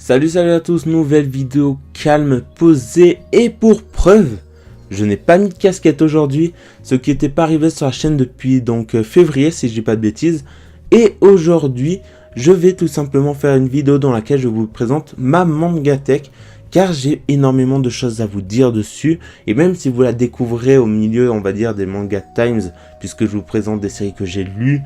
Salut à tous, nouvelle vidéo calme, posée et pour preuve, je n'ai pas mis de casquette aujourd'hui, ce qui n'était pas arrivé sur la chaîne depuis février si je dis pas de bêtises. Et aujourd'hui, je vais tout simplement faire une vidéo dans laquelle je vous présente ma Mangatech, car j'ai énormément de choses à vous dire dessus. Et même si vous la découvrez au milieu, on va dire, des Manga Times, puisque je vous présente des séries que j'ai lues,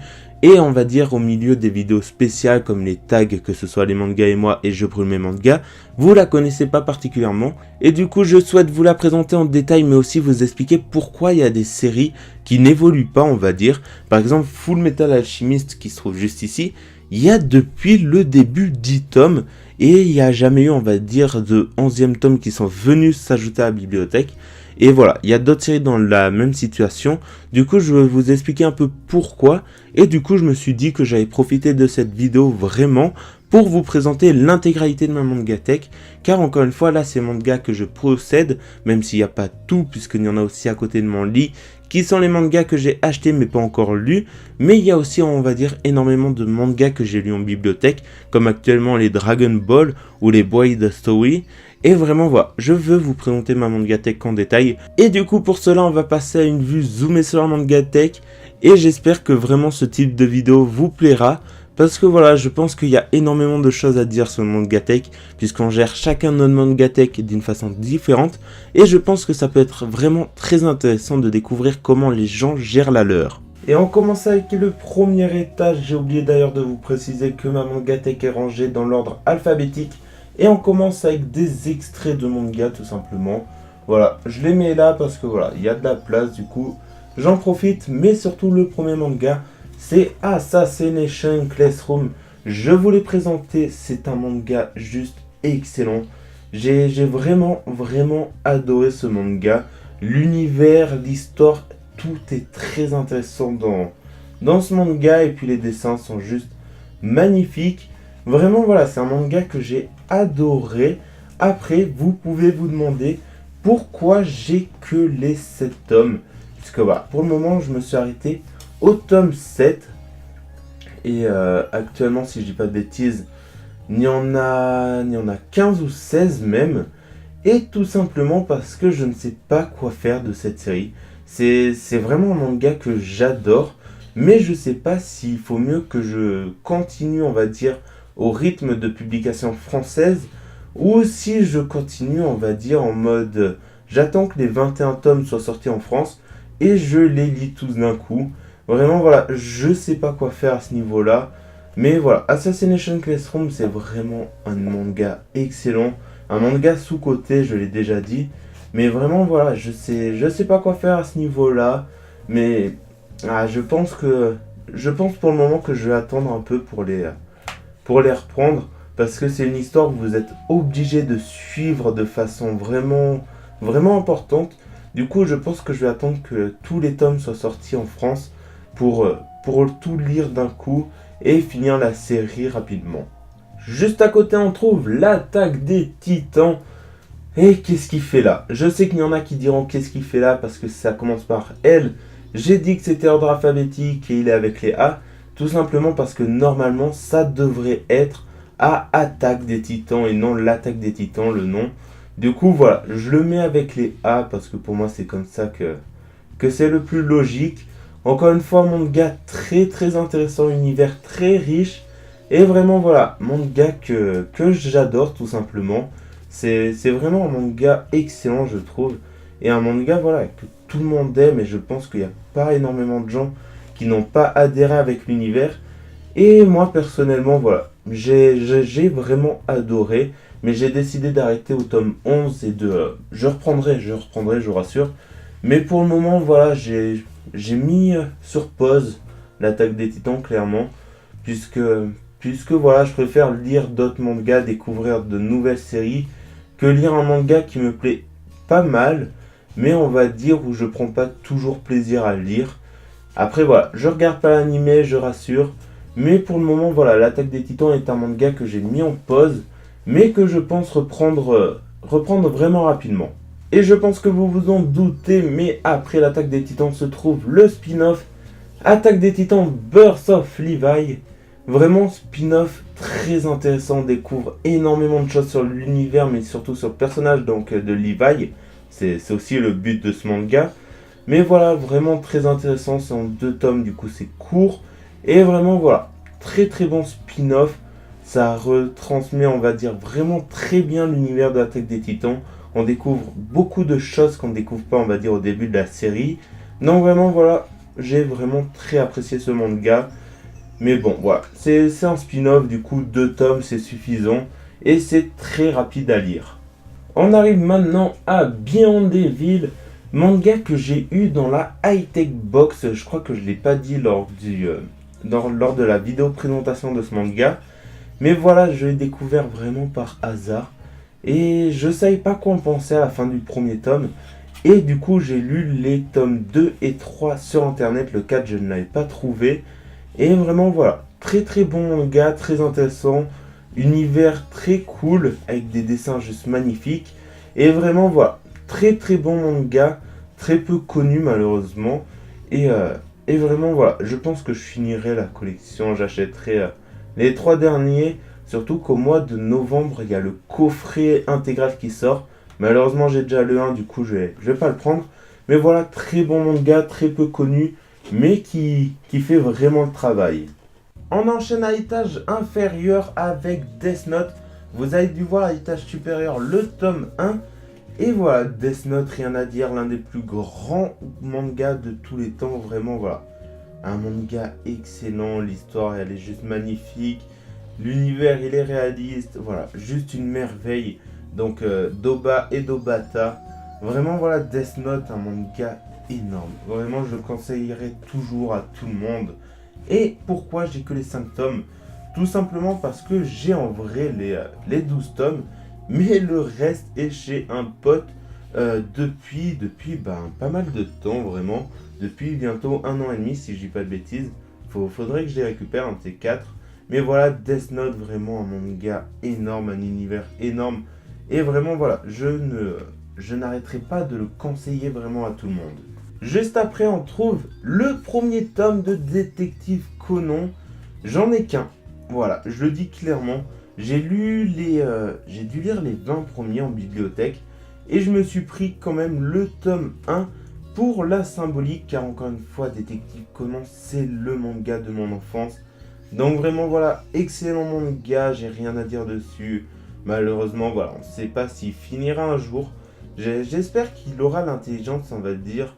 et on va dire au milieu des vidéos spéciales comme les tags, que ce soit les mangas et moi et je brûle mes mangas, vous la connaissez pas particulièrement. Et du coup je souhaite vous la présenter en détail, mais aussi vous expliquer pourquoi il y a des séries qui n'évoluent pas, on va dire. Par exemple Full Metal Alchemist qui se trouve juste ici, il y a depuis le début 10 tomes. Et il n'y a jamais eu, on va dire, de 11e tome qui sont venus s'ajouter à la bibliothèque. Et voilà, il y a d'autres séries dans la même situation. Du coup, je vais vous expliquer un peu pourquoi. Et du coup, je me suis dit que j'allais profiter de cette vidéo vraiment pour vous présenter l'intégralité de ma Mangatech. Car encore une fois, là, c'est mangas que je possède, même s'il n'y a pas tout, puisqu'il y en a aussi à côté de mon lit, qui sont les mangas que j'ai achetés mais pas encore lus. Mais il y a aussi, on va dire, énormément de mangas que j'ai lus en bibliothèque, comme actuellement les Dragon Ball ou les Boy the Story. Et vraiment voilà, je veux vous présenter ma Mangatech en détail. Et du coup pour cela on va passer à une vue zoomée sur la Mangatech. Et j'espère que vraiment ce type de vidéo vous plaira. Parce que voilà, je pense qu'il y a énormément de choses à dire sur le Mangatech, puisqu'on gère chacun notre Mangatech d'une façon différente. Et je pense que ça peut être vraiment très intéressant de découvrir comment les gens gèrent la leur. Et on commence avec le premier étage. J'ai oublié d'ailleurs de vous préciser que ma Mangatech est rangée dans l'ordre alphabétique. Et on commence avec des extraits de manga tout simplement. Voilà, je les mets là parce que voilà, il y a de la place du coup. J'en profite, mais surtout le premier manga, c'est Assassination Classroom. Je vous l'ai présenté, c'est un manga juste excellent. J'ai vraiment adoré ce manga. L'univers, l'histoire, tout est très intéressant dans ce manga. Et puis les dessins sont juste magnifiques. Vraiment voilà, c'est un manga que j'ai adoré. Après, vous pouvez vous demander pourquoi j'ai que les 7 tomes. Puisque voilà, pour le moment, je me suis arrêté au tome 7. Et actuellement, si je dis pas de bêtises, il y en a 15 ou 16 même. Et tout simplement parce que je ne sais pas quoi faire de cette série. C'est vraiment un manga que j'adore. Mais je sais pas s'il faut mieux que je continue, on va dire, au rythme de publication française, ou si je continue, on va dire, en mode j'attends que les 21 tomes soient sortis en France et je les lis tous d'un coup. Vraiment voilà, je sais pas quoi faire à ce niveau là, mais voilà, Assassination Classroom c'est vraiment un manga excellent, un manga sous-coté, je l'ai déjà dit, mais vraiment voilà, je sais pas quoi faire à ce niveau là, mais je pense pour le moment que je vais attendre un peu pour les reprendre, parce que c'est une histoire que vous êtes obligé de suivre de façon vraiment importante. Du coup, je pense que je vais attendre que tous les tomes soient sortis en France pour tout lire d'un coup et finir la série rapidement. Juste à côté, on trouve l'attaque des Titans. Et qu'est-ce qu'il fait là? Je sais qu'il y en a qui diront qu'est-ce qu'il fait là parce que ça commence par L. J'ai dit que c'était ordre alphabétique et il est avec les A. Tout simplement parce que normalement ça devrait être à Attaque des Titans et non l'attaque des Titans, le nom. Du coup voilà, je le mets avec les A parce que pour moi c'est comme ça que c'est le plus logique. Encore une fois, manga très intéressant, univers très riche. Et vraiment voilà, manga que j'adore tout simplement. C'est vraiment un manga excellent je trouve. Et un manga voilà que tout le monde aime, et je pense qu'il n'y a pas énormément de gens qui n'ont pas adhéré avec l'univers. Et moi personnellement voilà, j'ai vraiment adoré, mais j'ai décidé d'arrêter au tome 11 et je reprendrai, je vous rassure. Mais pour le moment voilà, j'ai mis sur pause l'attaque des Titans clairement, puisque voilà, je préfère lire d'autres mangas, découvrir de nouvelles séries, que lire un manga qui me plaît pas mal, mais on va dire où je prends pas toujours plaisir à le lire. Après voilà, je regarde pas l'anime, je rassure, mais pour le moment voilà, l'attaque des Titans est un manga que j'ai mis en pause, mais que je pense reprendre vraiment rapidement. Et je pense que vous vous en doutez, mais après l'attaque des Titans se trouve le spin-off Attaque des Titans Birth of Levi. Vraiment spin-off très intéressant, on découvre énormément de choses sur l'univers mais surtout sur le personnage donc de Levi. C'est aussi le but de ce manga. Mais voilà, vraiment très intéressant, c'est en 2 tomes, du coup c'est court. Et vraiment voilà, très très bon spin-off. Ça retransmet, on va dire, vraiment très bien l'univers de l'Attaque des Titans. On découvre beaucoup de choses qu'on ne découvre pas, on va dire, au début de la série. Non, vraiment voilà, j'ai vraiment très apprécié ce manga. Mais bon, voilà, c'est un spin-off, du coup 2 tomes c'est suffisant. Et c'est très rapide à lire. On arrive maintenant à Beyond Evil, manga que j'ai eu dans la high-tech box. Je crois que je ne l'ai pas dit lors de la vidéo présentation de ce manga. Mais voilà, je l'ai découvert vraiment par hasard. Et je ne savais pas quoi en penser à la fin du premier tome. Et du coup, j'ai lu les tomes 2 et 3 sur internet. Le 4, je ne l'avais pas trouvé. Et vraiment, voilà, très très bon manga, très intéressant. Univers très cool, avec des dessins juste magnifiques. Et vraiment, voilà, très très bon manga, très peu connu malheureusement. Et, euh, et vraiment, voilà, je pense que je finirai la collection, j'achèterai les 3 derniers. Surtout qu'au mois de novembre, il y a le coffret intégral qui sort. Malheureusement, j'ai déjà le 1, du coup, je vais pas le prendre. Mais voilà, très bon manga, très peu connu, mais qui fait vraiment le travail. On enchaîne à l'étage inférieur avec Death Note. Vous avez dû voir à l'étage supérieur le tome 1. Et voilà, Death Note, rien à dire, l'un des plus grands mangas de tous les temps. Vraiment, voilà. Un manga excellent, l'histoire, elle est juste magnifique. L'univers, il est réaliste. Voilà, juste une merveille. Donc, Doba et Dobata. Vraiment, voilà, Death Note, un manga énorme. Vraiment, je le conseillerais toujours à tout le monde. Et pourquoi j'ai que les 5 tomes? Tout simplement parce que j'ai en vrai les 12 tomes, mais le reste est chez un pote depuis pas mal de temps, vraiment. Depuis bientôt 1 an et demi, si je dis pas de bêtises. Faudrait que je les récupère, un de ces 4. Mais voilà, Death Note, vraiment un manga énorme, un univers énorme. Et vraiment, voilà, je n'arrêterai pas de le conseiller vraiment à tout le monde. Juste après, on trouve le premier tome de Détective Conan. J'en ai qu'un. Voilà, je le dis clairement. J'ai dû lire les 20 premiers en bibliothèque. Et je me suis pris quand même le tome 1 pour la symbolique. Car encore une fois, Détective Conan, c'est le manga de mon enfance. Donc vraiment, voilà, excellent manga. J'ai rien à dire dessus. Malheureusement, voilà, on ne sait pas s'il finira un jour. J'espère qu'il aura l'intelligence, on va dire,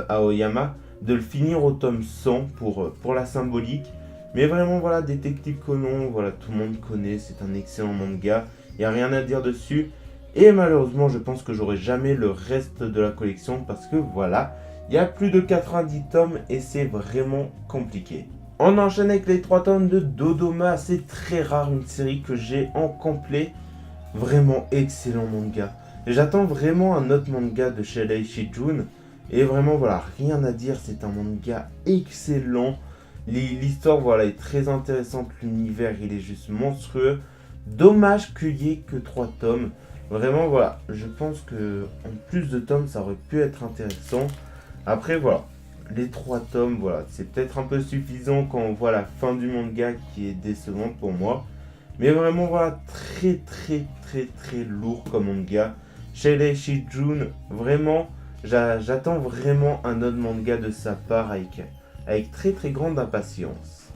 Aoyama, de le finir au tome 100 pour la symbolique. Mais vraiment, voilà, Détective Conan, voilà, tout le monde connaît, c'est un excellent manga, il n'y a rien à dire dessus. Et malheureusement, je pense que j'aurai jamais le reste de la collection parce que voilà, il y a plus de 90 tomes et c'est vraiment compliqué. On enchaîne avec les 3 tomes de Dodoma, c'est très rare, une série que j'ai en complet. Vraiment excellent manga. J'attends vraiment un autre manga de Shirei Shijun. Et vraiment, voilà, rien à dire, c'est un manga excellent. L'histoire, voilà, est très intéressante. L'univers, il est juste monstrueux. Dommage qu'il n'y ait que 3 tomes. Vraiment, voilà, je pense que en plus de tomes, ça aurait pu être intéressant. Après, voilà, les 3 tomes, voilà, c'est peut-être un peu suffisant quand on voit la fin du manga qui est décevante pour moi. Mais vraiment, voilà, très très très très lourd comme manga. Shirei Shijun, vraiment, j'attends vraiment un autre manga de sa part avec très très grande impatience.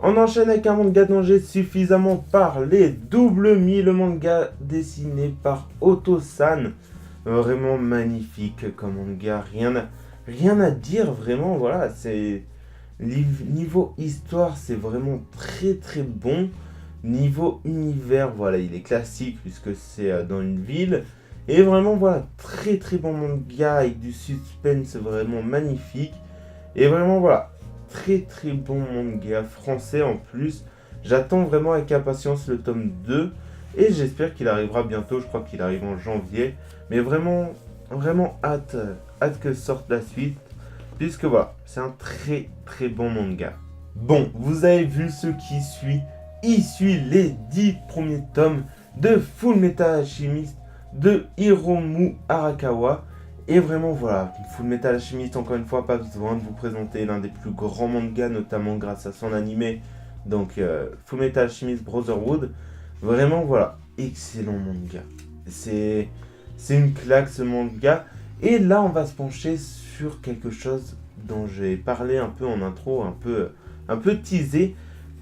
On enchaîne avec un manga dont j'ai suffisamment parlé. Double Mi, le manga dessiné par Oto-san. Vraiment magnifique comme manga, rien à dire, vraiment, voilà, c'est... Niveau histoire, c'est vraiment très très bon. Niveau univers, voilà, il est classique puisque c'est dans une ville. Et vraiment, voilà, très très bon manga avec du suspense vraiment magnifique. Et vraiment, voilà, très très bon manga français en plus. J'attends vraiment avec impatience le tome 2. Et j'espère qu'il arrivera bientôt, je crois qu'il arrive en janvier. Mais vraiment, vraiment hâte que sorte la suite. Puisque voilà, c'est un très très bon manga. Bon, vous avez vu ce qui suit. Il suit les 10 premiers tomes de Full Metal Alchemist de Hiromu Arakawa. Et vraiment voilà, Full Metal Alchemist, encore une fois, pas besoin de vous présenter l'un des plus grands mangas, notamment grâce à son animé donc Fullmetal Alchemist Brotherhood. Vraiment voilà, excellent manga. C'est une claque ce manga. Et là on va se pencher sur quelque chose dont j'ai parlé un peu en intro, un peu teasé.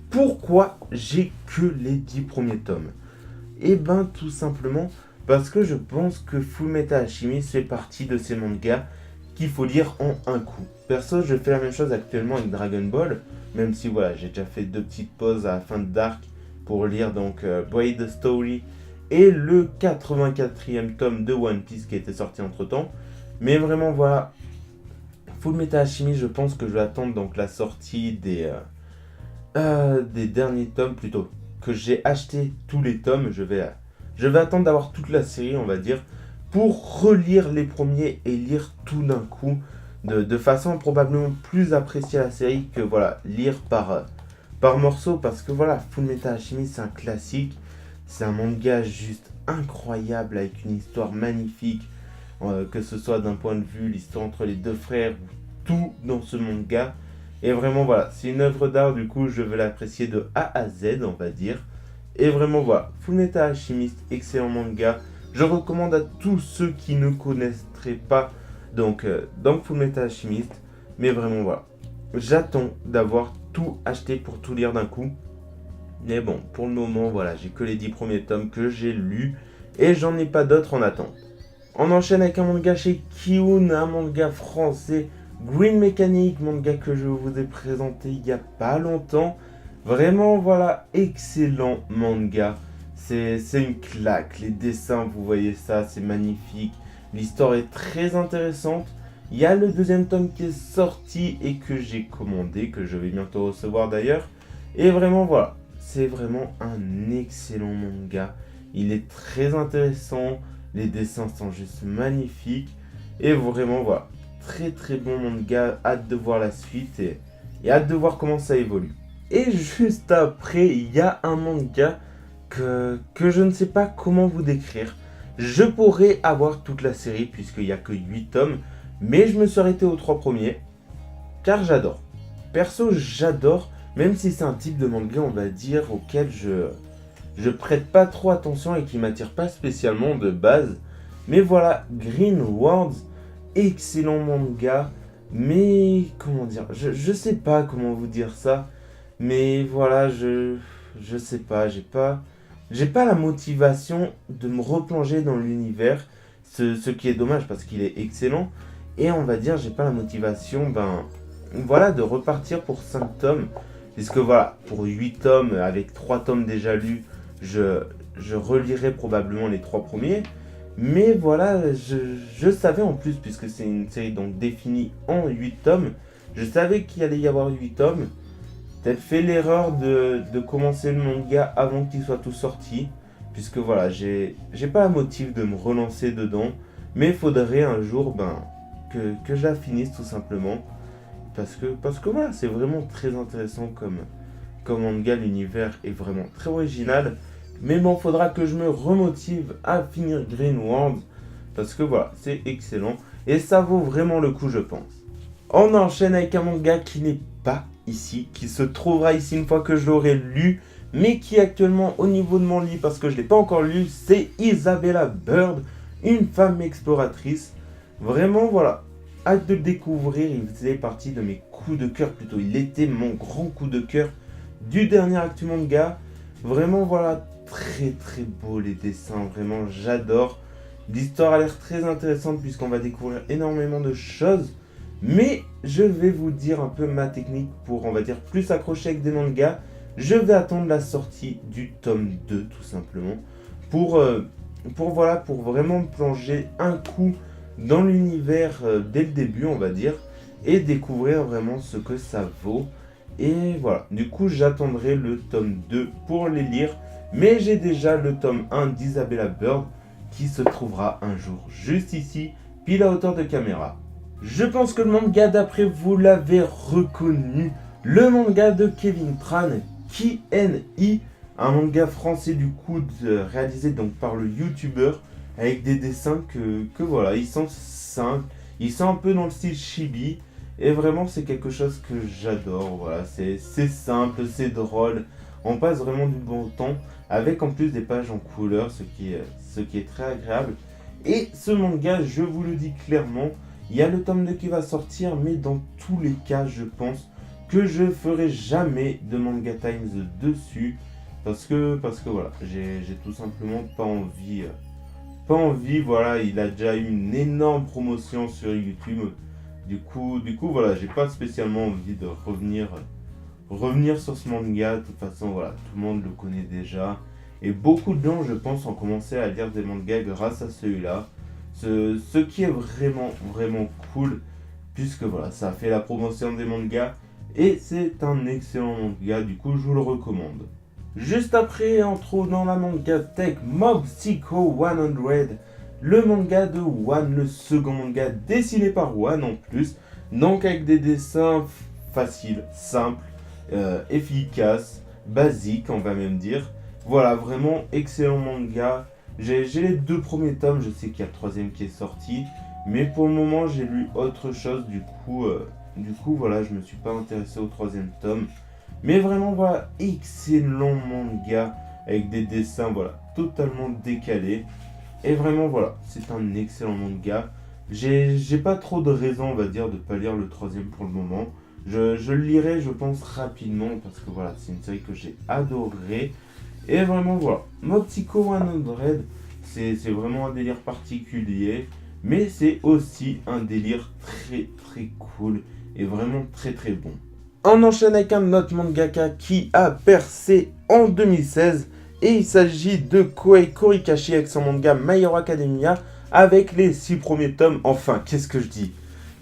Pourquoi j'ai que les 10 premiers tomes? Eh ben tout simplement parce que je pense que Fullmetal Alchemist fait partie de ces mangas qu'il faut lire en un coup. Perso, je fais la même chose actuellement avec Dragon Ball, même si voilà, j'ai déjà fait 2 petites pauses à la fin de Dark pour lire donc Braid Story et le 84e tome de One Piece qui était sorti entre temps. Mais vraiment voilà, Fullmetal Alchemist, je pense que je vais attendre donc la sortie des derniers tomes plutôt. Que j'ai acheté tous les tomes, je vais attendre d'avoir toute la série, on va dire, pour relire les premiers et lire tout d'un coup, de façon probablement plus apprécier la série que voilà, lire par morceaux, parce que voilà, Fullmetal Alchemist c'est un classique, c'est un manga juste incroyable avec une histoire magnifique, que ce soit d'un point de vue l'histoire entre les deux frères, tout dans ce manga. Et vraiment voilà, c'est une œuvre d'art, du coup je vais l'apprécier de A à Z, on va dire. Et vraiment voilà, Fullmetal Alchemist, excellent manga. Je recommande à tous ceux qui ne connaîtraient pas donc Fullmetal Alchemist. Mais vraiment voilà, j'attends d'avoir tout acheté pour tout lire d'un coup. Mais bon, pour le moment voilà, j'ai que les 10 premiers tomes que j'ai lus et j'en ai pas d'autres en attente. On enchaîne avec un manga chez Kiun, un manga français, Green Mechanic, manga que je vous ai présenté il y a pas longtemps. Vraiment, voilà, excellent manga. C'est une claque. Les dessins, vous voyez ça, c'est magnifique. L'histoire est très intéressante. Il y a le deuxième tome qui est sorti et que j'ai commandé, que je vais bientôt recevoir d'ailleurs. Et vraiment, voilà, c'est vraiment un excellent manga. Il est très intéressant. Les dessins sont juste magnifiques. Et vraiment, voilà, très très bon manga. Hâte de voir la suite et hâte de voir comment ça évolue. Et juste après, il y a un manga que je ne sais pas comment vous décrire. Je pourrais avoir toute la série puisqu'il n'y a que 8 tomes. Mais je me suis arrêté aux 3 premiers. Car j'adore. Perso, j'adore. Même si c'est un type de manga, on va dire, auquel je prête pas trop attention et qui m'attire pas spécialement de base. Mais voilà, Green Words, excellent manga. Mais comment dire, je sais pas comment vous dire ça. Mais voilà, je sais pas, j'ai pas la motivation de me replonger dans l'univers, ce qui est dommage parce qu'il est excellent. Et on va dire, j'ai pas la motivation, voilà, de repartir pour 5 tomes. Puisque voilà, pour 8 tomes, avec 3 tomes déjà lus, je relirai probablement les 3 premiers. Mais voilà, je savais en plus, puisque c'est une série donc définie en 8 tomes, je savais qu'il allait y avoir 8 tomes. Peut-être fait l'erreur de commencer le manga avant qu'il soit tout sorti. Puisque voilà, j'ai pas la motive de me relancer dedans. Mais il faudrait un jour que je la finisse tout simplement. Parce que voilà, c'est vraiment très intéressant comme manga, l'univers est vraiment très original. Mais bon, faudra que je me remotive à finir Green World. Parce que voilà, c'est excellent. Et ça vaut vraiment le coup, je pense. On enchaîne avec un manga qui n'est pas ici, qui se trouvera ici une fois que je l'aurai lu, mais qui est actuellement au niveau de mon lit parce que je ne l'ai pas encore lu, c'est Isabella Bird, une femme exploratrice. Vraiment, voilà, hâte de le découvrir, il faisait partie de mes coups de cœur, plutôt, il était mon grand coup de cœur du dernier Actu Manga. Vraiment, voilà, très très beau les dessins, vraiment, j'adore. L'histoire a l'air très intéressante puisqu'on va découvrir énormément de choses. Mais je vais vous dire un peu ma technique pour, on va dire, plus accrocher avec des mangas. Je vais attendre la sortie du tome 2 tout simplement. Pour vraiment plonger un coup dans l'univers dès le début, on va dire. Et découvrir vraiment ce que ça vaut. Et voilà, du coup j'attendrai le tome 2 pour les lire. Mais j'ai déjà le tome 1 d'Isabella Bird qui se trouvera un jour juste ici, pile à hauteur de caméra. Je pense que le manga d'après vous l'avez reconnu, le manga de Kevin Tran, KNI, un manga français du coup réalisé donc par le youtubeur avec des dessins que voilà, ils sont simples, ils sont un peu dans le style chibi Et vraiment, c'est quelque chose que j'adore. Voilà, c'est simple, c'est drôle. On passe vraiment du bon temps avec en plus des pages en couleur, ce qui est très agréable. Et ce manga, je vous le dis clairement, il y a le tome 2 qui va sortir, mais dans tous les cas, je pense que je ferai jamais de Manga Times dessus. Parce que voilà, j'ai tout simplement pas envie. Pas envie, voilà, il a déjà eu une énorme promotion sur YouTube. Du coup voilà, j'ai pas spécialement envie de revenir sur ce manga. De toute façon, voilà, tout le monde le connaît déjà. Et beaucoup de gens, je pense, ont commencé à lire des mangas grâce à celui-là. Ce qui est vraiment, vraiment cool. Puisque voilà, ça a fait la promotion des mangas. Et c'est un excellent manga, du coup, je vous le recommande. Juste après, on trouve dans la manga tech Mob Psycho 100, le manga de One, le second manga dessiné par One en plus, donc avec des dessins faciles, simples, efficaces, basiques on va même dire. Voilà, vraiment excellent manga. J'ai les 2 premiers tomes, je sais qu'il y a le 3e qui est sorti, mais pour le moment j'ai lu autre chose, du coup voilà, je me suis pas intéressé au 3e tome. Mais vraiment, voilà, excellent manga avec des dessins, voilà, totalement décalés. Et vraiment, voilà, c'est un excellent manga. J'ai pas trop de raison, on va dire, de pas lire le 3e pour le moment. Je le lirai, je pense, rapidement, parce que voilà, c'est une série que j'ai adorée. Et vraiment, voilà, Mob Psycho 100, c'est vraiment un délire particulier, mais c'est aussi un délire très très cool et vraiment très très bon. On enchaîne avec un autre mangaka qui a percé en 2016 et il s'agit de Kohei Horikoshi avec son manga My Hero Academia avec les 6 premiers tomes. Enfin, qu'est-ce que je dis?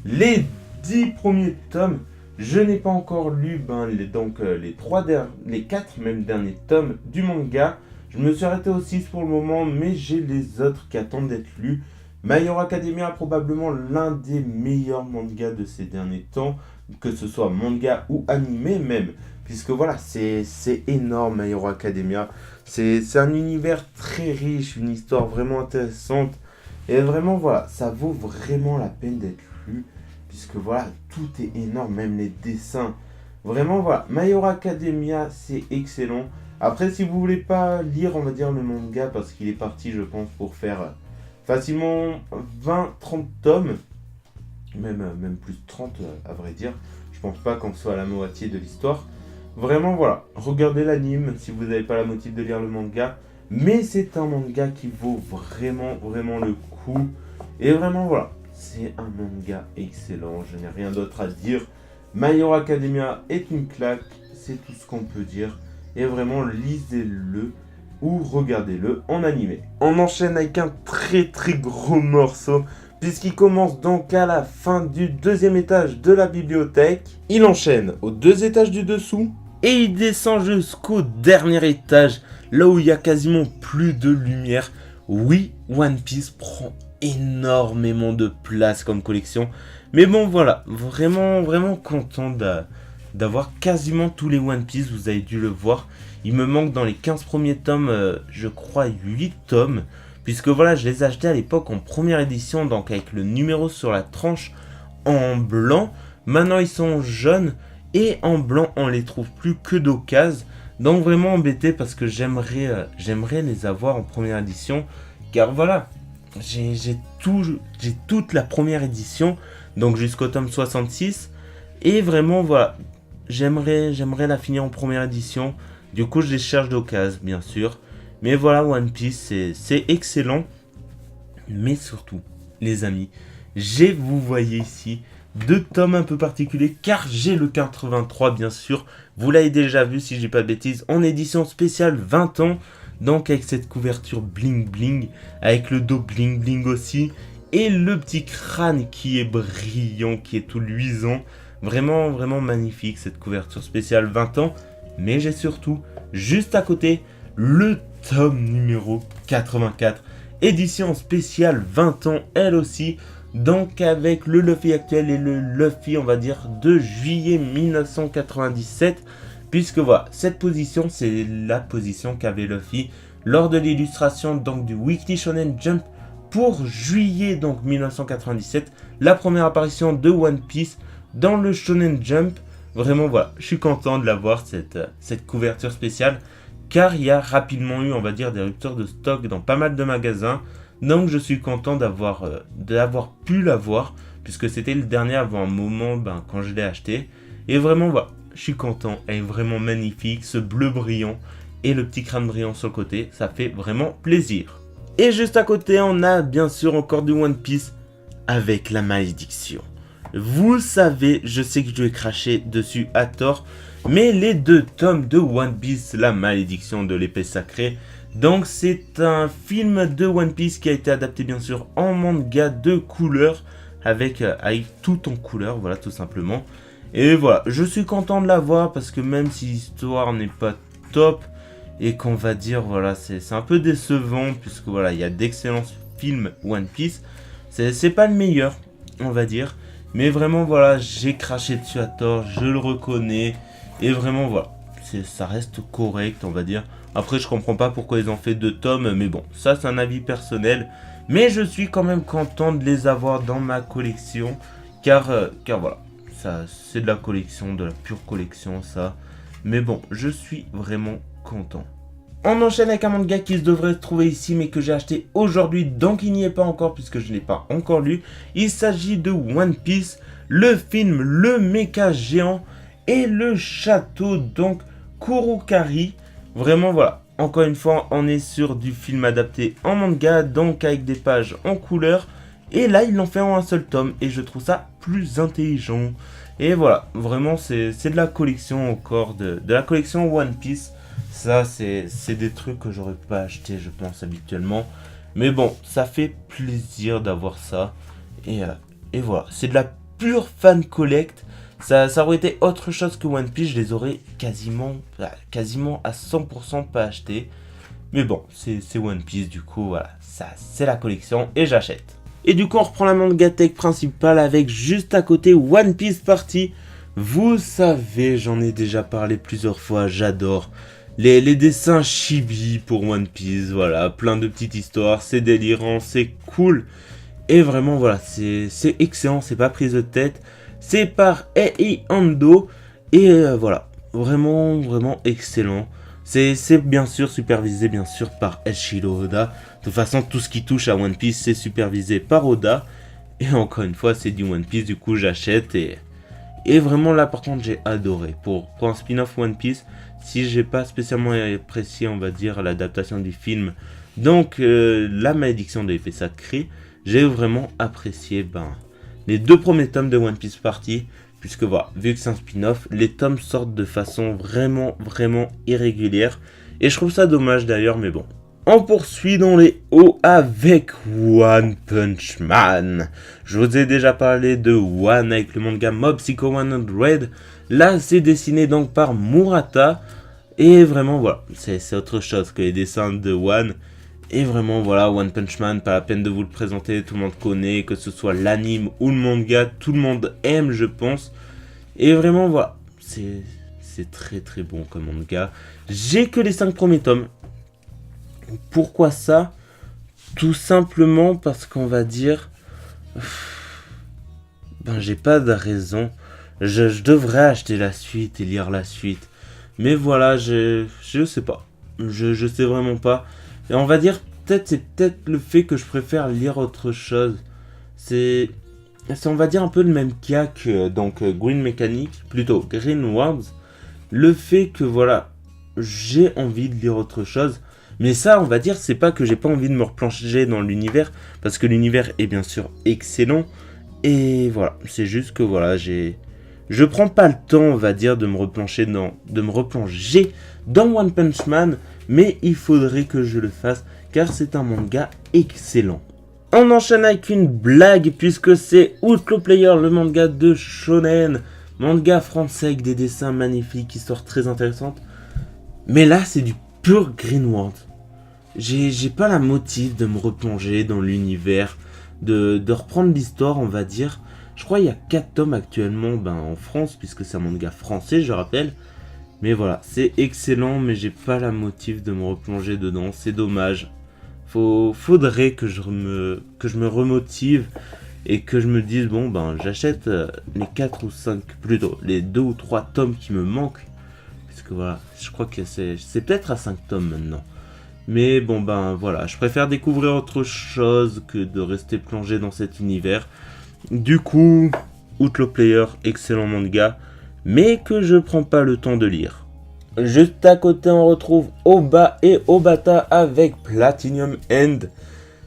Les 10 premiers tomes, je n'ai pas encore lu les 4 même derniers tomes du manga. Je me suis arrêté au 6 pour le moment, mais j'ai les autres qui attendent d'être lus. My Hero Academia est probablement l'un des meilleurs mangas de ces derniers temps, que ce soit manga ou animé même, puisque voilà, c'est énorme My Hero Academia. C'est un univers très riche, une histoire vraiment intéressante, et vraiment voilà, ça vaut vraiment la peine d'être lu, puisque voilà, tout est énorme, même les dessins. Vraiment voilà, My Hero Academia, c'est excellent. Après, si vous voulez pas lire, on va dire, le manga, parce qu'il est parti, je pense, pour faire facilement 20-30 tomes, même plus de 30 à vrai dire. Je pense pas qu'on soit à la moitié de l'histoire. Vraiment voilà, regardez l'anime si vous n'avez pas la motive de lire le manga. Mais c'est un manga qui vaut vraiment, vraiment le coup. Et vraiment voilà, c'est un manga excellent, je n'ai rien d'autre à dire. My Hero Academia est une claque, c'est tout ce qu'on peut dire. Et vraiment, lisez-le ou regardez-le en animé. On enchaîne avec un très très gros morceau, puisqu'il commence donc à la fin du 2e étage de la bibliothèque. Il enchaîne aux 2 étages du dessous et il descend jusqu'au dernier étage, là où il y a quasiment plus de lumière. Oui, One Piece prend énormément de place comme collection, mais bon voilà, vraiment vraiment content d'avoir quasiment tous les One Piece, vous avez dû le voir. Il me manque dans les 15 premiers tomes, je crois 8 tomes, puisque voilà, je les ai achetés à l'époque en première édition, donc avec le numéro sur la tranche en blanc. Maintenant ils sont jaunes, et en blanc on les trouve plus que d'occasion. Donc vraiment embêté parce que j'aimerais les avoir en première édition, car voilà, j'ai toute la première édition, donc jusqu'au tome 66, et vraiment voilà, j'aimerais la finir en première édition. Du coup je les cherche d'occasion bien sûr, mais voilà, One Piece c'est excellent. Mais surtout les amis, vous voyez ici 2 tomes un peu particuliers, car j'ai le 83 bien sûr, vous l'avez déjà vu si je dis pas de bêtises, en édition spéciale 20 ans, donc avec cette couverture bling bling, avec le dos bling bling aussi, et le petit crâne qui est brillant, qui est tout luisant, vraiment vraiment magnifique cette couverture spéciale 20 ans. Mais j'ai surtout, juste à côté, le tome numéro 84, édition spéciale 20 ans elle aussi, donc avec le Luffy actuel et le Luffy, on va dire, de juillet 1997, puisque voilà, cette position, c'est la position qu'avait Luffy lors de l'illustration donc du Weekly Shonen Jump pour juillet donc 1997, la première apparition de One Piece dans le Shonen Jump. Vraiment voilà, je suis content de l'avoir cette couverture spéciale, car il y a rapidement eu, on va dire, des ruptures de stock dans pas mal de magasins. Donc je suis content d'avoir pu l'avoir, puisque c'était le dernier avant un moment quand je l'ai acheté. Et vraiment voilà, je suis content, elle est vraiment magnifique, ce bleu brillant et le petit crâne brillant sur le côté, ça fait vraiment plaisir. Et juste à côté, on a bien sûr encore du One Piece avec la malédiction. Vous savez, je sais que je vais cracher dessus à tort, mais les 2 tomes de One Piece, la malédiction de l'épée sacrée. Donc c'est un film de One Piece qui a été adapté bien sûr en manga de couleur, avec tout en couleur, voilà tout simplement. Et voilà, je suis content de l'avoir parce que même si l'histoire n'est pas top, et qu'on va dire, voilà, c'est un peu décevant, puisque voilà, il y a d'excellents films One Piece, c'est pas le meilleur, on va dire. Mais vraiment, voilà, j'ai craché dessus à tort, je le reconnais. Et vraiment, voilà, ça reste correct, on va dire. Après, je comprends pas pourquoi ils ont fait 2 tomes, mais bon, ça c'est un avis personnel. Mais je suis quand même content de les avoir dans ma collection, car voilà, ça c'est de la collection, de la pure collection, ça. Mais bon, je suis vraiment content. On enchaîne avec un manga qui devrait se trouver ici, mais que j'ai acheté aujourd'hui, donc il n'y est pas encore puisque je ne l'ai pas encore lu. Il s'agit de One Piece, le film, le méca géant et le château, donc Kurukari. Vraiment voilà, encore une fois, on est sur du film adapté en manga, donc avec des pages en couleur. Et là, ils l'ont fait en un seul tome et je trouve ça plus intelligent. Et voilà, vraiment, c'est de la collection encore, de la collection One Piece. Ça, c'est des trucs que j'aurais pas acheté, je pense, habituellement. Mais bon, ça fait plaisir d'avoir ça. Et voilà, c'est de la pure fan collect. Ça aurait été autre chose que One Piece, je les aurais quasiment à 100% pas achetés. Mais bon, c'est One Piece, du coup, voilà, ça c'est la collection et j'achète. Et du coup, on reprend la mangatech principale avec juste à côté One Piece Party. Vous savez, j'en ai déjà parlé plusieurs fois, j'adore les dessins chibi pour One Piece, voilà, plein de petites histoires, c'est délirant, c'est cool. Et vraiment, voilà, c'est excellent, c'est pas prise de tête. C'est par Ei Ando, et voilà, vraiment, vraiment excellent. C'est bien sûr supervisé, bien sûr, par Eiichiro Oda. De toute façon, tout ce qui touche à One Piece, c'est supervisé par Oda. Et encore une fois, c'est du One Piece, du coup, j'achète. Et vraiment, là, par contre, j'ai adoré. Pour un spin-off One Piece, si j'ai pas spécialement apprécié, on va dire, l'adaptation du film, donc la malédiction de l'épée sacrée, j'ai vraiment apprécié les 2 premiers tomes de One Piece Party. Puisque voilà, vu que c'est un spin-off, les tomes sortent de façon vraiment, vraiment irrégulière. Et je trouve ça dommage d'ailleurs, mais bon. On poursuit dans les hauts avec One Punch Man. Je vous ai déjà parlé de One avec le manga Mob Psycho 100. Là, c'est dessiné donc par Murata. Et vraiment, voilà, c'est autre chose que les dessins de One. Et vraiment, voilà, One Punch Man, pas la peine de vous le présenter, tout le monde connaît, que ce soit l'anime ou le manga, tout le monde aime, je pense. Et vraiment, voilà, c'est très très bon comme manga. J'ai que les 5 premiers tomes. Pourquoi ça? Tout simplement parce qu'on va dire... j'ai pas de raison. Je devrais acheter la suite et lire la suite. Mais voilà, je sais pas. Je sais vraiment pas. Et on va dire, c'est peut-être le fait que je préfère lire autre chose. C'est on va dire un peu le même cas que Green Mechanic, plutôt Green Words. Le fait que voilà, j'ai envie de lire autre chose. Mais ça, on va dire, c'est pas que j'ai pas envie de me replonger dans l'univers, parce que l'univers est bien sûr excellent. Et voilà, c'est juste que voilà, je prends pas le temps, on va dire, de me replonger dans One Punch Man, mais il faudrait que je le fasse, car c'est un manga excellent. On enchaîne avec une blague, puisque c'est Outlaw Player, le manga de Shonen, manga français avec des dessins magnifiques, histoires très intéressantes. Mais là, c'est du pur Green World. J'ai pas la motive de me replonger dans l'univers, de reprendre l'histoire, on va dire. Je crois qu'il y a 4 tomes actuellement en France, puisque c'est un manga français, je rappelle. Mais voilà, c'est excellent, mais j'ai pas la motive de me replonger dedans, c'est dommage. Faudrait que je me remotive. et que je me dise bon ben j'achète les 4 ou 5, plutôt les 2 ou 3 tomes qui me manquent, puisque voilà, je crois que c'est peut-être à 5 tomes maintenant. Mais bon ben voilà, je préfère découvrir autre chose que de rester plongé dans cet univers. Du coup, Outlaw Player, excellent manga, mais que je prends pas le temps de lire. Juste à côté, on retrouve Oba et Obata avec Platinum End.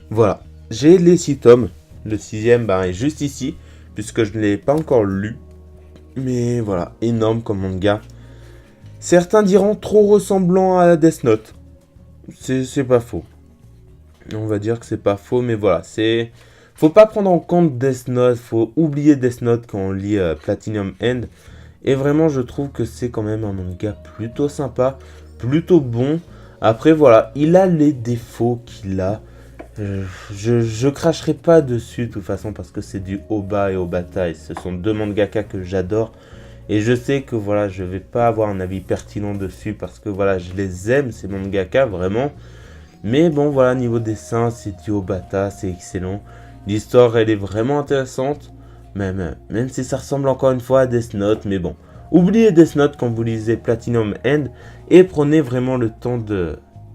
Voilà, j'ai les 6 tomes. Le 6ème ben, est juste ici, puisque je ne l'ai pas encore lu. Mais voilà, énorme comme manga. Certains diront trop ressemblant à Death Note. C'est pas faux. On va dire que c'est pas faux, mais voilà, c'est... Faut pas prendre en compte Death Note, faut oublier Death Note quand on lit Platinum End. Et vraiment, je trouve que c'est quand même un manga plutôt sympa, plutôt bon. Après, voilà, il a les défauts qu'il a. Je cracherai pas dessus de toute façon parce que c'est du Oba et Obata et ce sont deux mangaka que j'adore. Et je sais que voilà, je vais pas avoir un avis pertinent dessus parce que voilà, je les aime ces mangaka vraiment. Mais bon, voilà, niveau dessin, c'est du Obata, c'est excellent. L'histoire, elle est vraiment intéressante, même si ça ressemble encore une fois à Death Note, mais bon. Oubliez Death Note quand vous lisez Platinum End et prenez vraiment le temps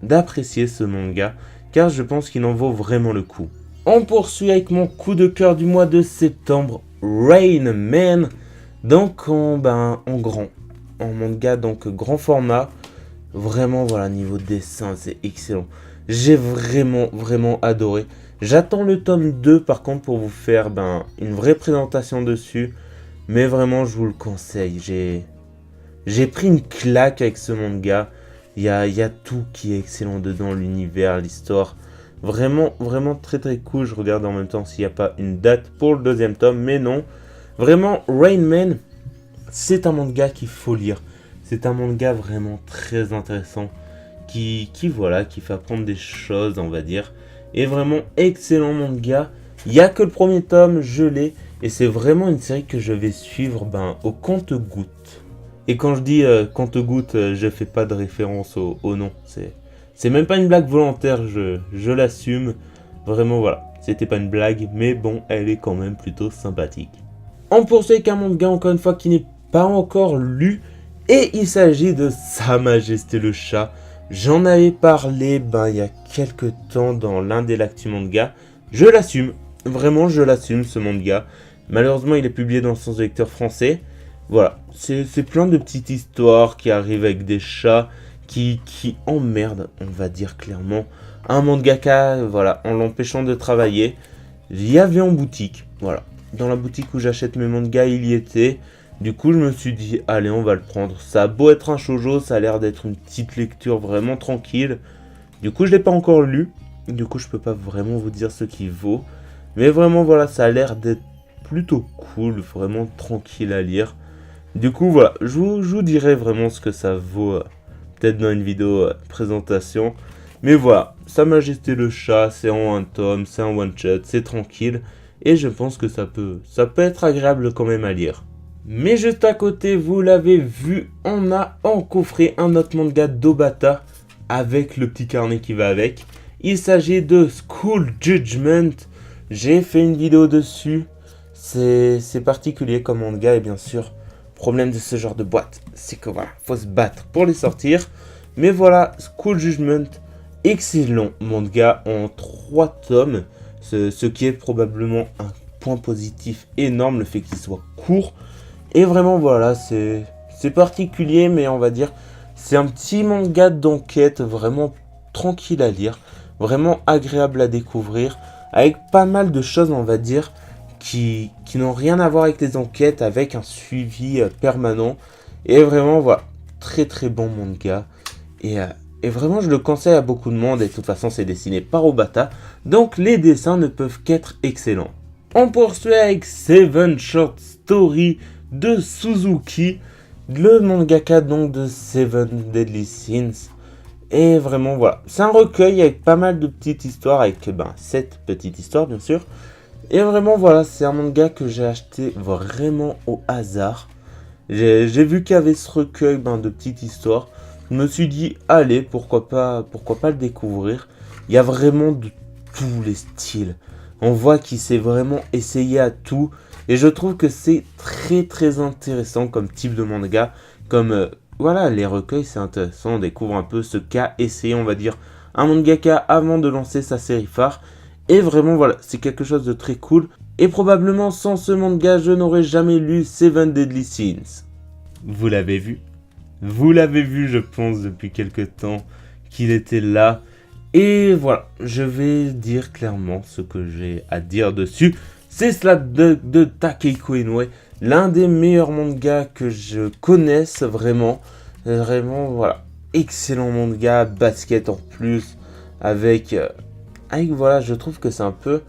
d'apprécier ce manga, car je pense qu'il en vaut vraiment le coup. On poursuit avec mon coup de cœur du mois de septembre, Rain Man, donc en manga, donc grand format. Vraiment, voilà, niveau dessin, c'est excellent. J'ai vraiment adoré. J'attends le tome 2 par contre pour vous faire une vraie présentation dessus. Mais vraiment, je vous le conseille. J'ai pris une claque avec ce manga. Il y a tout qui est excellent dedans, l'univers, l'histoire. Vraiment très cool. Je regarde en même temps s'il n'y a pas une date pour le deuxième tome. Mais non. Vraiment, Rain Man, c'est un manga qu'il faut lire. C'est un manga vraiment très intéressant. Qui fait apprendre des choses, on va dire. Et vraiment excellent manga. Il n'y a que le premier tome, je l'ai. Et c'est vraiment une série que je vais suivre au compte-gouttes. Et quand je dis compte-gouttes, je fais pas de référence au nom. C'est même pas une blague volontaire, je l'assume. Vraiment voilà, c'était pas une blague, mais bon, elle est quand même plutôt sympathique. On poursuit avec un manga encore une fois qui n'est pas encore lu. Et il s'agit de Sa Majesté le Chat. J'en avais parlé il y a quelques temps dans l'un des Lactu Manga. Je l'assume, vraiment je l'assume ce manga. Malheureusement il est publié dans le sens de lecteur français. Voilà, c'est plein de petites histoires qui arrivent avec des chats qui emmerdent, on va dire clairement, un mangaka, voilà, en l'empêchant de travailler. Il y avait en boutique, voilà. Dans la boutique où j'achète mes mangas, il y était. Du coup, je me suis dit, allez, on va le prendre. Ça a beau être un shoujo, ça a l'air d'être une petite lecture vraiment tranquille. Du coup, je l'ai pas encore lu. Du coup, je peux pas vraiment vous dire ce qu'il vaut. Mais vraiment, voilà, ça a l'air d'être plutôt cool, vraiment tranquille à lire. Du coup, voilà, je vous dirai vraiment ce que ça vaut, peut-être dans une vidéo présentation. Mais voilà, Sa Majesté le Chat, c'est en un tome, c'est un one-shot, c'est tranquille. Et je pense que ça peut être agréable quand même à lire. Mais juste à côté, vous l'avez vu, on a encoffré un autre manga d'Obata avec le petit carnet qui va avec. Il s'agit de School Judgment. J'ai fait une vidéo dessus. C'est particulier comme manga et bien sûr, problème de ce genre de boîte, c'est que voilà, faut se battre pour les sortir. Mais voilà, School Judgment, excellent manga en 3 tomes. Ce qui est probablement un point positif énorme, le fait qu'il soit court. Et vraiment voilà, c'est particulier, mais on va dire, c'est un petit manga d'enquête vraiment tranquille à lire, vraiment agréable à découvrir, avec pas mal de choses, on va dire, qui n'ont rien à voir avec les enquêtes, avec un suivi permanent. Et vraiment voilà, très bon manga. Et vraiment je le conseille à beaucoup de monde, et de toute façon c'est dessiné par Obata, donc les dessins ne peuvent qu'être excellents. On poursuit avec 7 Short Stories de Suzuki, le mangaka donc de 7 Deadly Sins. Et vraiment voilà, c'est un recueil avec pas mal de petites histoires, avec 7 petites histoires bien sûr. Et vraiment voilà, c'est un manga que j'ai acheté vraiment au hasard. J'ai vu qu'il y avait ce recueil de petites histoires. Je me suis dit allez, pourquoi pas le découvrir. Il y a vraiment de tous les styles. On voit qu'il s'est vraiment essayé à tout. Et je trouve que c'est très très intéressant comme type de manga. Comme voilà, les recueils, c'est intéressant. On découvre un peu ce qu'a essayé, on va dire, un mangaka avant de lancer sa série phare. Et vraiment, voilà, c'est quelque chose de très cool. Et probablement, sans ce manga, je n'aurais jamais lu Seven Deadly Sins. Vous l'avez vu? Vous l'avez vu, je pense, depuis quelques temps qu'il était là. Et voilà, je vais dire clairement ce que j'ai à dire dessus. C'est Slam Dunk de Takehiko Inoue, l'un des meilleurs mangas que je connaisse vraiment. Vraiment, voilà, excellent manga, basket en plus, avec voilà, je trouve que c'est un peu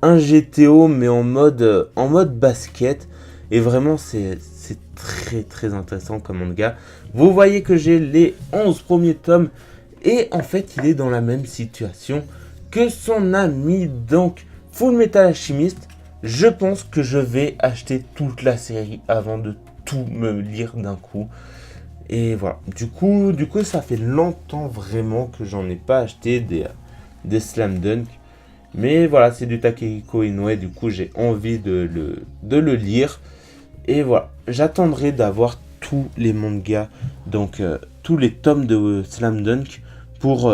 un GTO, mais en mode basket. Et vraiment, c'est très très intéressant comme manga. Vous voyez que j'ai les 11 premiers tomes. Et en fait, il est dans la même situation que son ami, donc Full Metal Alchemist. Je pense que je vais acheter toute la série avant de tout me lire d'un coup. Et voilà, du coup, ça fait longtemps vraiment que j'en ai pas acheté des Slam Dunk. Mais voilà, c'est du Takehiko Inoue, du coup j'ai envie de le lire. Et voilà, j'attendrai d'avoir tous les mangas, donc tous les tomes de Slam Dunk pour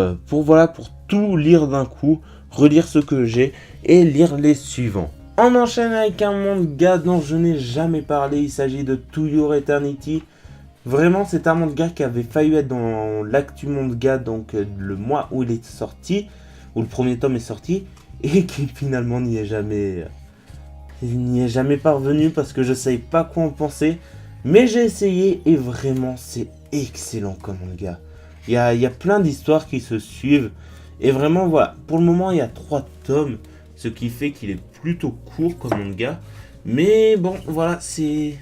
tout lire d'un coup, relire ce que j'ai et lire les suivants. On enchaîne avec un manga dont je n'ai jamais parlé, il s'agit de To Your Eternity. Vraiment, c'est un manga qui avait failli être dans l'actu manga, donc le mois où il est sorti, où le premier tome est sorti, et qui finalement n'y est jamais parvenu parce que je ne savais pas quoi en penser. Mais j'ai essayé et vraiment c'est excellent comme manga. Il y a plein d'histoires qui se suivent. Et vraiment voilà, pour le moment il y a 3 tomes, ce qui fait qu'il est plutôt court comme manga. Mais bon voilà, c'est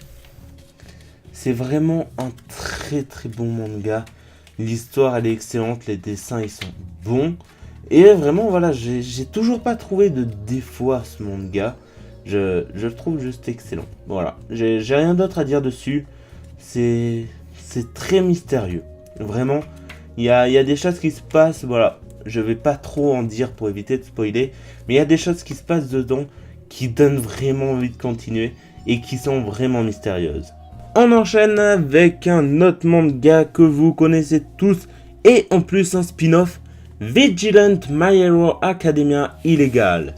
vraiment un très très bon manga. L'histoire elle est excellente, les dessins ils sont bons. Et vraiment voilà, j'ai toujours pas trouvé de défaut à ce manga. Je le trouve juste excellent. Voilà, j'ai rien d'autre à dire dessus. C'est très mystérieux. Vraiment, il y a des choses qui se passent, voilà. Je vais pas trop en dire pour éviter de spoiler. Mais il y a des choses qui se passent dedans qui donnent vraiment envie de continuer et qui sont vraiment mystérieuses. On enchaîne avec un autre manga que vous connaissez tous et en plus un spin-off, Vigilant My Hero Academia Illegal.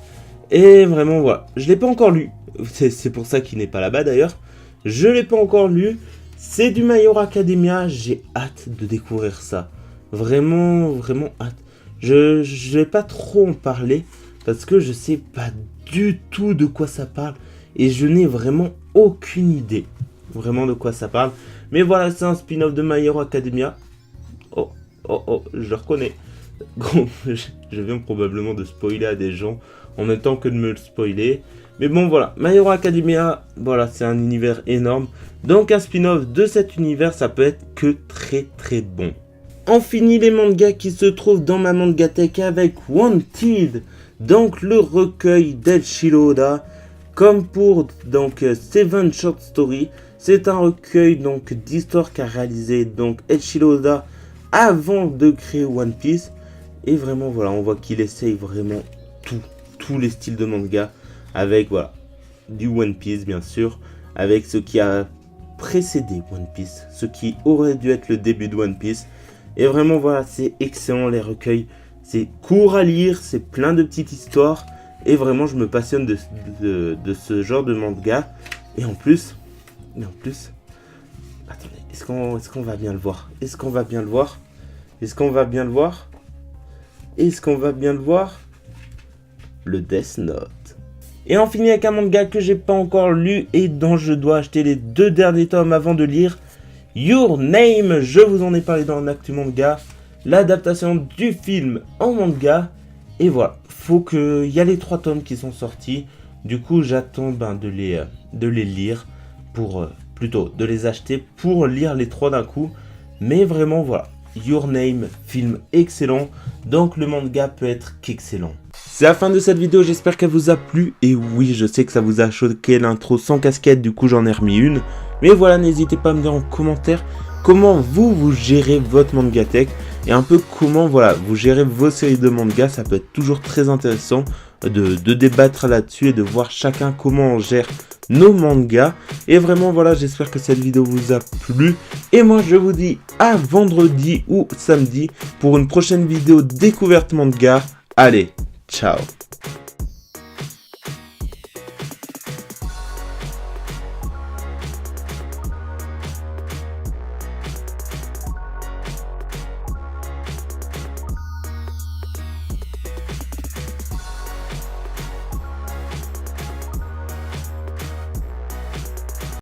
Et vraiment voilà, je l'ai pas encore lu, c'est pour ça qu'il n'est pas là-bas d'ailleurs. Je l'ai pas encore lu, c'est du My Hero Academia, j'ai hâte de découvrir ça. Vraiment, vraiment hâte. Je vais pas trop en parler parce que je sais pas du tout de quoi ça parle et je n'ai vraiment aucune idée vraiment de quoi ça parle. Mais voilà, c'est un spin-off de My Hero Academia. Oh, je le reconnais. Je viens probablement de spoiler à des gens en même temps que de me le spoiler. Mais bon voilà, My Hero Academia, voilà, c'est un univers énorme. Donc un spin-off de cet univers, ça peut être que très très bon. On finit les mangas qui se trouvent dans ma mangatech avec Wanted, donc le recueil d'Eiichiro Oda. Comme pour donc Seven Short Story, c'est un recueil donc d'histoires qu'a réalisé donc Eiichiro Oda avant de créer One Piece. Et vraiment voilà, on voit qu'il essaye vraiment tous les styles de manga avec voilà du One Piece bien sûr, avec ce qui a précédé One Piece, ce qui aurait dû être le début de One Piece. Et vraiment voilà, c'est excellent les recueils, c'est court à lire, c'est plein de petites histoires. Et vraiment je me passionne de ce genre de manga. Et en plus, attendez, est-ce qu'on va bien le voir? Est-ce qu'on va bien le voir? Le Death Note. Et on finit avec un manga que j'ai pas encore lu et dont je dois acheter les 2 derniers tomes avant de lire. Your Name, je vous en ai parlé dans l'actu manga, l'adaptation du film en manga. Et voilà, il y a les 3 tomes qui sont sortis. Du coup, j'attends de les lire plutôt de les acheter pour lire les 3 d'un coup. Mais vraiment voilà, Your Name, film excellent, donc le manga peut être qu'excellent. C'est la fin de cette vidéo, j'espère qu'elle vous a plu. Et oui, je sais que ça vous a choqué l'intro sans casquette, du coup j'en ai remis une. Mais voilà, n'hésitez pas à me dire en commentaire comment vous gérez votre mangatech. et un peu comment voilà vous gérez vos séries de mangas. Ça peut être toujours très intéressant de débattre là-dessus et de voir chacun comment on gère nos mangas. Et vraiment voilà, j'espère que cette vidéo vous a plu, et moi je vous dis à vendredi ou samedi pour une prochaine vidéo découverte manga. Allez, ciao.